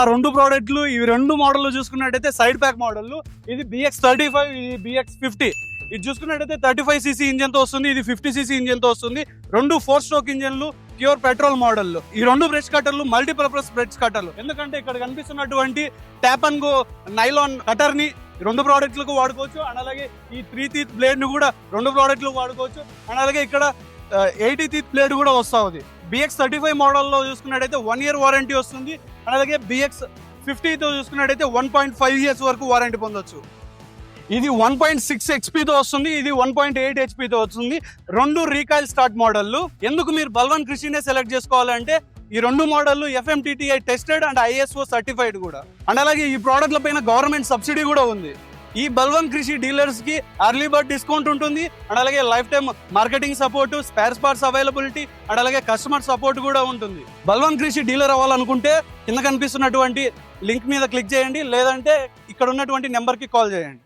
ఆ రెండు ప్రోడక్ట్లు ఇవి రెండు మోడల్ చూసుకున్నట్టయితే సైడ్ ప్యాక్ మోడల్. ఇది BX35, ఇది BX50. ఇది చూసుకున్నట్టయితే 35cc ఇంజన్ తో వస్తుంది, ఇది 50cc ఇంజన్ తో వస్తుంది. రెండు 4 స్ట్రోక్ ఇంజన్లు, ప్యూర్ పెట్రోల్ మోడల్. ఈ రెండు బ్రష్ కట్టర్లు మల్టీపర్పస్ బ్రష్ కట్టర్లు. ఎందుకంటే ఇక్కడ కనిపిస్తున్నటువంటి tap and go nylon cutter ని రెండు ప్రోడక్ట్లకు వాడుకోవచ్చు. అండ్ అలాగే ఈ 3 teeth బ్లేడ్ ని కూడా రెండు ప్రోడక్ట్లకు వాడుకోవచ్చు. అండ్ అలాగే ఇక్కడ 80 teeth బ్లేడ్ కూడా వస్తుంది. BX35 మోడల్లో చూసుకున్నట్టయితే 1 year వారంటీ వస్తుంది. అండ్ అలాగే BX50 తో చూసుకున్నట్టయితే 1.5 years వరకు వారంటీ పొందొచ్చు. ఇది 1.6 HP తో వస్తుంది, ఇది 1.8 HP తో వస్తుంది. రెండు రీకాయిల్ స్టార్ట్ మోడల్లు. ఎందుకు మీరు బల్వన్ కృషినే సెలెక్ట్ చేసుకోవాలంటే ఈ రెండు మోడల్లు FMTTI tested and ISO certified కూడా. అండ్ అలాగే ఈ ప్రోడక్ట్ల పైన గవర్నమెంట్ సబ్సిడీ కూడా ఉంది. ఈ బల్వన్ కృషి డీలర్స్ కి అర్లీ బర్డ్ డిస్కౌంట్ ఉంటుంది. అండ్ అలాగే life time marketing support, spare parts availability, and అలాగే కస్టమర్ సపోర్ట్ కూడా ఉంటుంది. బల్వన్ కృషి డీలర్ అవ్వాలనుకుంటే కింద కనిపిస్తున్నటువంటి లింక్ మీద క్లిక్ చేయండి, లేదంటే ఇక్కడ ఉన్నటువంటి నెంబర్ కి కాల్ చేయండి.